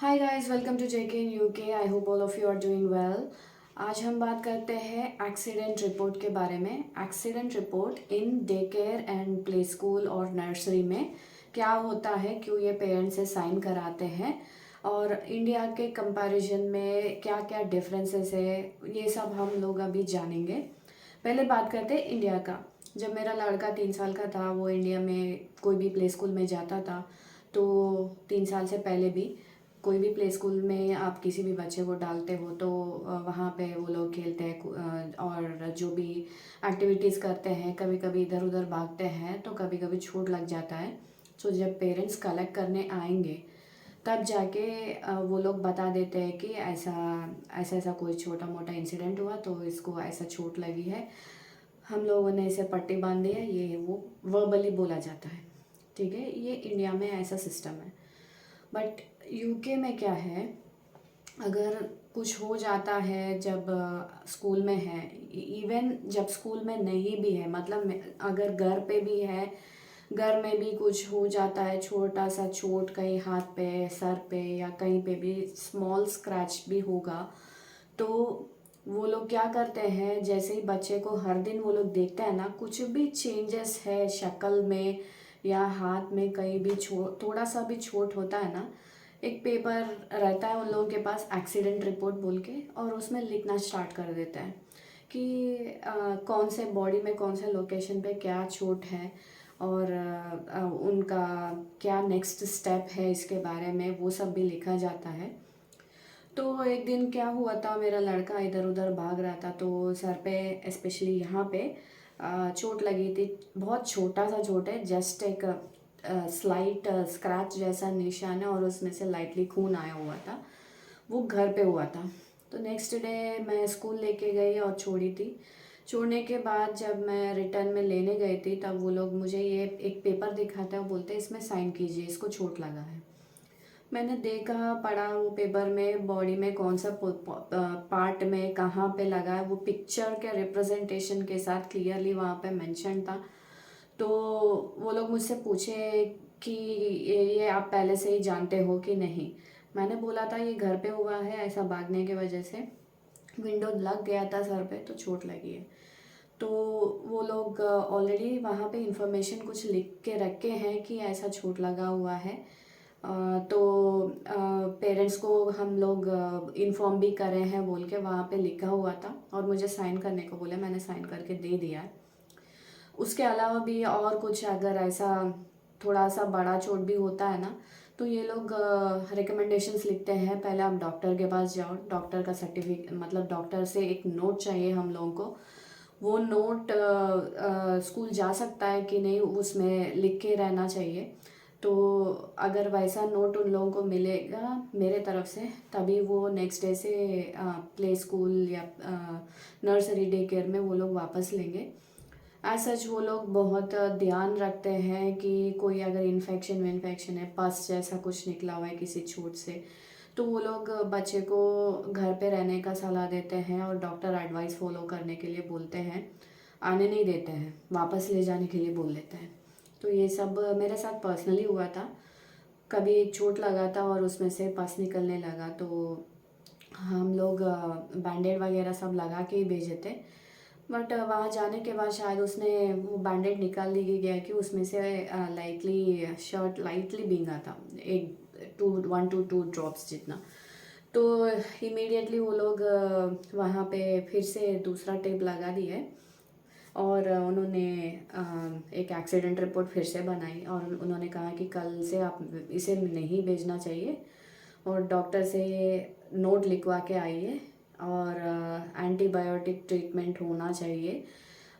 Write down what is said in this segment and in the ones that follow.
Hi guys, welcome to JK in UK. I hope all of you are doing well. आज हम बात करते हैं एक्सीडेंट रिपोर्ट के बारे में। Accident report in day care and play school और नर्सरी में क्या होता है, क्यों ये पेरेंट्स से साइन कराते हैं और इंडिया के कंपैरिजन में क्या क्या डिफरेंसेस है, ये सब हम लोग अभी जानेंगे। पहले बात करते हैं इंडिया का। जब मेरा लड़का 3 साल का था, वो इंडिया में कोई भी प्ले स्कूल में जाता था, तो 3 साल से पहले भी कोई भी प्ले स्कूल में आप किसी भी बच्चे को डालते हो तो वहाँ पे वो लोग खेलते हैं और जो भी एक्टिविटीज़ करते हैं, कभी कभी इधर उधर भागते हैं तो कभी कभी चोट लग जाता है। तो जब पेरेंट्स कलेक्ट करने आएंगे तब जाके वो लोग बता देते हैं कि ऐसा ऐसा ऐसा कोई छोटा मोटा इंसिडेंट हुआ तो इसको ऐसा चोट लगी है, हम लोगों ने इसे पट्टी बांध दी है, ये वो वर्बली बोला जाता है। ठीक है, ये इंडिया में ऐसा सिस्टम है। बट यूके में क्या है, अगर कुछ हो जाता है जब स्कूल में है, इवन जब स्कूल में नहीं भी है, मतलब अगर घर पे भी है, घर में भी कुछ हो जाता है, छोटा सा चोट कहीं हाथ पे, सर पे या कहीं पे भी स्मॉल स्क्रैच भी होगा, तो वो लोग क्या करते हैं, जैसे ही बच्चे को हर दिन वो लोग देखते हैं ना, कुछ भी चेंजेस है शक्ल में या हाथ में, कहीं भी थोड़ा सा भी चोट होता है ना, एक पेपर रहता है उन लोगों के पास, एक्सीडेंट रिपोर्ट बोल के, और उसमें लिखना स्टार्ट कर देता है कि कौन से बॉडी में कौन से लोकेशन पे क्या चोट है और उनका क्या नेक्स्ट स्टेप है, इसके बारे में वो सब भी लिखा जाता है। तो एक दिन क्या हुआ था, मेरा लड़का इधर उधर भाग रहा था तो सर पे, स्पेशली यहाँ पे चोट लगी थी। बहुत छोटा सा चोट है, जस्ट एक स्लाइट स्क्रैच जैसा निशान है और उसमें से लाइटली खून आया हुआ था। वो घर पे हुआ था। तो नेक्स्ट डे मैं स्कूल लेके गई और छोड़ी थी। छोड़ने के बाद जब मैं रिटर्न में लेने गई थी तब वो लोग मुझे ये एक पेपर दिखाते हैं, बोलते हैं इसमें साइन कीजिए, इसको चोट लगा है। मैंने देखा, पढ़ा वो पेपर में, बॉडी में कौन सा पार्ट में कहाँ पे लगा है, वो पिक्चर के रिप्रेजेंटेशन के साथ क्लियरली वहाँ पे मेंशन था। तो वो लोग मुझसे पूछे कि ये आप पहले से ही जानते हो कि नहीं। मैंने बोला था ये घर पे हुआ है, ऐसा भागने की वजह से विंडो लग गया था सर पे तो चोट लगी है। तो वो लोग ऑलरेडी वहाँ पे इंफॉर्मेशन कुछ लिख के रखे हैं कि ऐसा चोट लगा हुआ है। तो पेरेंट्स को हम लोग इन्फॉर्म भी करे हैं बोल के वहाँ पे लिखा हुआ था और मुझे साइन करने को बोले, मैंने साइन करके दे दिया है। उसके अलावा भी और कुछ अगर ऐसा थोड़ा सा बड़ा चोट भी होता है ना, तो ये लोग रिकमेंडेशंस लिखते हैं, पहले आप डॉक्टर के पास जाओ, डॉक्टर का सर्टिफिकेट, मतलब डॉक्टर से एक नोट चाहिए हम लोगों को। वो नोट स्कूल जा सकता है कि नहीं, उसमें लिख के रहना चाहिए। तो अगर वैसा नोट उन लोगों को मिलेगा मेरे तरफ से, तभी वो नेक्स्ट डे से प्ले स्कूल या नर्सरी डे केयर में वो लोग वापस लेंगे। एज सच वो लोग बहुत ध्यान रखते हैं कि कोई अगर इन्फेक्शन विन्फेक्शन है, पस जैसा कुछ निकला हुआ है किसी चोट से, तो वो लोग बच्चे को घर पे रहने का सलाह देते हैं और डॉक्टर एडवाइस फॉलो करने के लिए बोलते हैं, आने नहीं देते हैं, वापस ले जाने के लिए बोल देते हैं। तो ये सब मेरे साथ पर्सनली हुआ था। कभी एक चोट लगा था और उसमें से पस निकलने लगा, तो हम लोग बैंडेड वगैरह सब लगा के ही भेजे थे। बट वहाँ जाने के बाद शायद उसने वो बैंडेड निकाल दी गया कि उसमें से लाइटली शर्ट लाइटली भींगा था, एक 1 to 2 ड्रॉप्स जितना। तो इमीडिएटली वो लोग वहाँ पे फिर से दूसरा टेप लगा दिए और उन्होंने एक एक्सीडेंट रिपोर्ट फिर से बनाई और उन्होंने कहा कि कल से आप इसे नहीं भेजना चाहिए और डॉक्टर से नोट लिखवा के आइए और एंटीबायोटिक ट्रीटमेंट होना चाहिए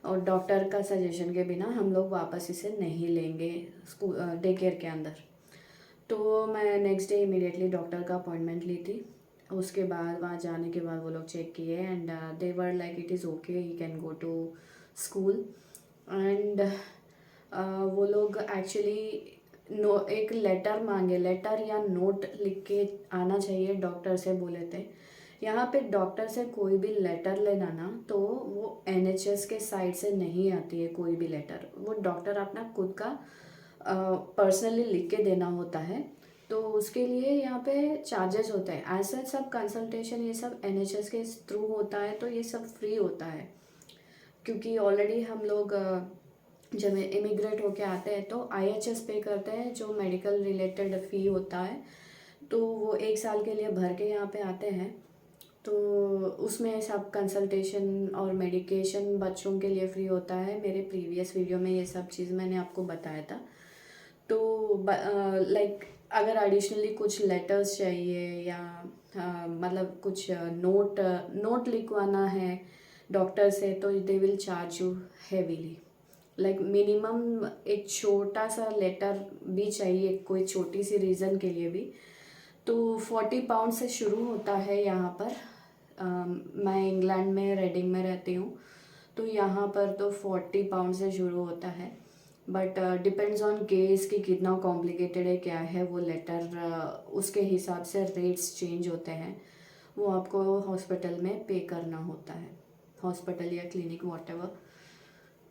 और डॉक्टर का सजेशन के बिना हम लोग वापस इसे नहीं लेंगे स्कूल डे केयर के अंदर। तो मैं नेक्स्ट डे इमीडिएटली डॉक्टर का अपॉइंटमेंट ली थी। उसके बाद वहाँ जाने के बाद वो लोग चेक किए and they were like it is okay, he can go to school. And वो लोग एक्चुअली एक लेटर मांगे, लेटर या नोट लिख के आना चाहिए डॉक्टर से बोले थे। यहाँ पे डॉक्टर से कोई भी लेटर लेना ना, तो वो एनएचएस के साइड से नहीं आती है कोई भी लेटर, वो डॉक्टर अपना खुद का पर्सनली लिख के देना होता है। तो उसके लिए यहाँ पे चार्जेस होते हैं। एज सच सब कंसल्टेशन ये सब NHS के थ्रू होता है, तो ये सब फ्री होता है, क्योंकि ऑलरेडी हम लोग जब इमिग्रेट होके आते हैं तो IHS पे करते हैं, जो मेडिकल रिलेटेड फ़ी होता है, तो वो 1 साल के लिए भर के यहाँ पे आते हैं। तो उसमें सब कंसल्टेशन और मेडिकेशन बच्चों के लिए फ्री होता है। मेरे प्रीवियस वीडियो में ये सब चीज़ मैंने आपको बताया था। तो लाइक अगर एडिशनली कुछ लेटर्स चाहिए या मतलब कुछ नोट लिखवाना है डॉक्टर से, तो they will charge you heavily. Like minimum एक छोटा सा लेटर भी चाहिए, कोई छोटी सी रीज़न के लिए भी, तो 40 पाउंड से शुरू होता है यहाँ पर। मैं इंग्लैंड में रेडिंग में रहती हूँ, तो यहाँ पर तो 40 पाउंड से शुरू होता है। बट डिपेंड्स ऑन केस कि कितना कॉम्प्लिकेटेड है, क्या है वो लेटर, उसके हिसाब से रेट्स चेंज होते हैं। वो आपको हॉस्पिटल में पे करना होता है, हॉस्पिटल या क्लिनिक वॉटेवर।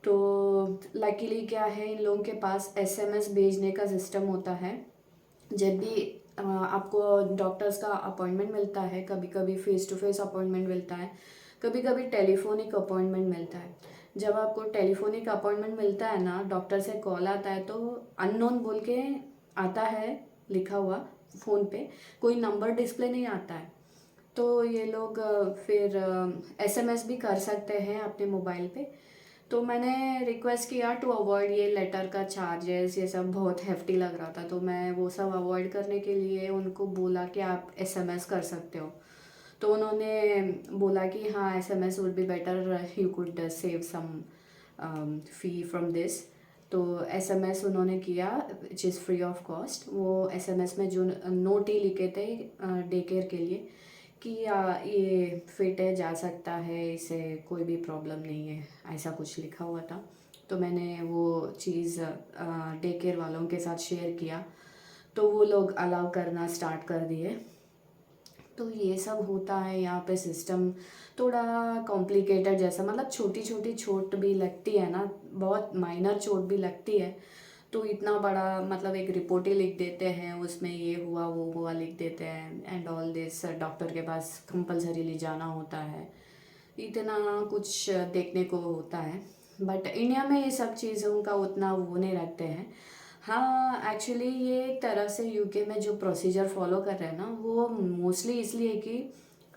तो लकीली क्या है, इन लोगों के पास SMS भेजने का सिस्टम होता है। जब भी आपको डॉक्टर्स का अपॉइंटमेंट मिलता है, कभी कभी फेस टू फेस अपॉइंटमेंट मिलता है, कभी कभी टेलीफोनिक अपॉइंटमेंट मिलता है। जब आपको टेलीफोनिक अपॉइंटमेंट मिलता है ना, डॉक्टर से कॉल आता है तो अननोन बोल के आता है लिखा हुआ फ़ोन पे, कोई नंबर डिस्प्ले नहीं आता है। तो ये लोग फिर SMS भी कर सकते हैं अपने मोबाइल पे। तो मैंने रिक्वेस्ट किया टू अवॉइड ये लेटर का चार्जेस, ये सब बहुत हेफ्टी लग रहा था, तो मैं वो सब अवॉइड करने के लिए उनको बोला कि आप SMS कर सकते हो। तो उन्होंने बोला कि हाँ, SMS would be better, you could save some fee from this. तो SMS उन्होंने किया which is free of cost. वो SMS में जो नोट ही लिखे थे डे केयर के लिए कि ये फिट है, जा सकता है, इसे कोई भी प्रॉब्लम नहीं है, ऐसा कुछ लिखा हुआ था। तो मैंने वो चीज़ डे केयर वालों के साथ शेयर किया, तो वो लोग अलाउ करना स्टार्ट कर दिए। तो ये सब होता है यहाँ पे। सिस्टम थोड़ा कॉम्प्लिकेटेड जैसा, मतलब छोटी छोटी चोट भी लगती है ना, बहुत माइनर चोट भी लगती है, तो इतना बड़ा मतलब एक रिपोर्ट ही लिख देते हैं, उसमें ये हुआ वो हुआ लिख देते हैं, एंड ऑल दिस डॉक्टर के पास कंपलसरीली जाना होता है, इतना कुछ देखने को होता है। बट इंडिया में ये सब चीज़ों का उतना वो नहीं रखते हैं। हाँ, एक्चुअली ये एक तरह से UK में जो प्रोसीजर फॉलो कर रहे हैं ना, वो मोस्टली इसलिए कि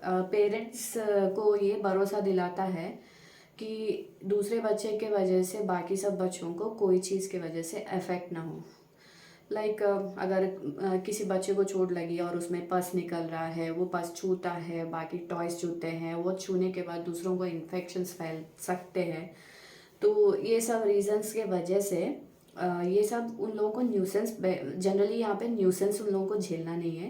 पेरेंट्स को ये भरोसा दिलाता है कि दूसरे बच्चे के वजह से बाकी सब बच्चों को कोई चीज़ की वजह से अफेक्ट ना हो। लाइक अगर किसी बच्चे को चोट लगी और उसमें पस निकल रहा है, वो पस छूता है, बाकी टॉयज छूते हैं, वो छूने के बाद दूसरों को इन्फेक्शंस फैल सकते हैं। तो ये सब रीजंस के वजह से ये सब उन लोगों को न्यूसेंस, जनरली यहाँ पे न्यूसेंस उन लोगों को झेलना नहीं है,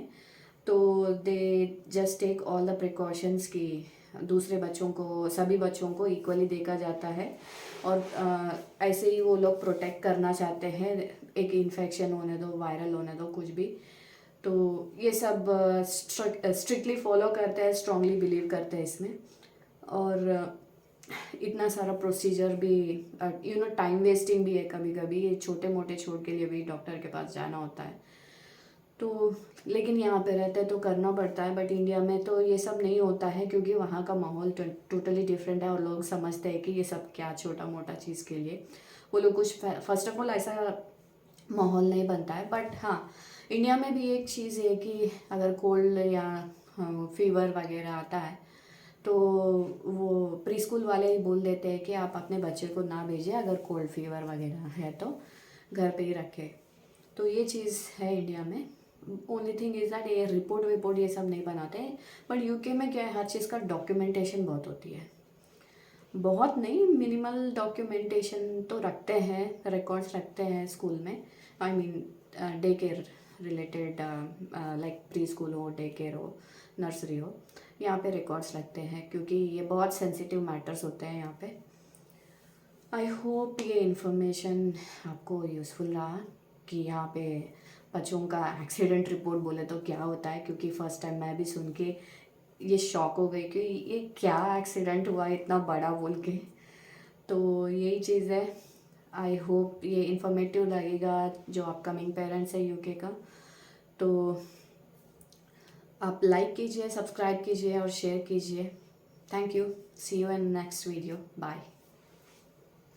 तो they just take all the precautions कि दूसरे बच्चों को, सभी बच्चों को इक्वली देखा जाता है, और ऐसे ही वो लोग प्रोटेक्ट करना चाहते हैं, एक इन्फेक्शन होने दो, वायरल होने दो, कुछ भी। तो ये सब स्ट्रिक्टली फॉलो करते हैं, स्ट्रांगली बिलीव करते हैं इसमें। और इतना सारा प्रोसीजर भी, टाइम वेस्टिंग भी है कभी कभी, ये छोटे मोटे छोट के लिए भी डॉक्टर के पास जाना होता है। तो लेकिन यहाँ पे रहते तो करना पड़ता है, बट इंडिया में तो ये सब नहीं होता है, क्योंकि वहाँ का माहौल टोटली डिफरेंट है, और लोग समझते हैं कि ये सब क्या छोटा मोटा चीज़ के लिए वो लोग कुछ, फर्स्ट ऑफ ऑल ऐसा माहौल नहीं बनता है। बट हाँ, इंडिया में भी एक चीज़ है कि अगर कोल्ड या फीवर वगैरह आता है, तो वो प्री स्कूल वाले ही बोल देते हैं कि आप अपने बच्चे को ना भेजें, अगर कोल्ड फीवर वगैरह है तो घर पे ही रखें। तो ये चीज़ है इंडिया में। ओनली थिंग इज़ दैट ये रिपोर्ट विपोर्ट ये सब नहीं बनाते हैं। बट UK में क्या है, हर चीज़ का डॉक्यूमेंटेशन बहुत होती है, बहुत नहीं, मिनिमल डॉक्यूमेंटेशन तो रखते हैं, रिकॉर्ड्स रखते हैं स्कूल में। I mean day care related, like pre school हो, डे केयर हो, नर्सरी हो, यहाँ पे रिकॉर्ड्स रखते हैं, क्योंकि ये बहुत सेंसिटिव मैटर्स होते हैं यहाँ पे। आई होप ये इन्फॉर्मेशन आपको यूज़फुल रहा कि यहाँ पे बच्चों का एक्सीडेंट रिपोर्ट बोले तो क्या होता है, क्योंकि फ़र्स्ट टाइम मैं भी सुन के ये शॉक हो गई कि ये क्या एक्सीडेंट हुआ इतना बड़ा बोल के। तो यही चीज़ है। आई होप ये इन्फॉर्मेटिव लगेगा जो अपकमिंग पेरेंट्स है UK का। तो आप लाइक कीजिए, सब्सक्राइब कीजिए और शेयर कीजिए। Thank you. See you in next video. Bye.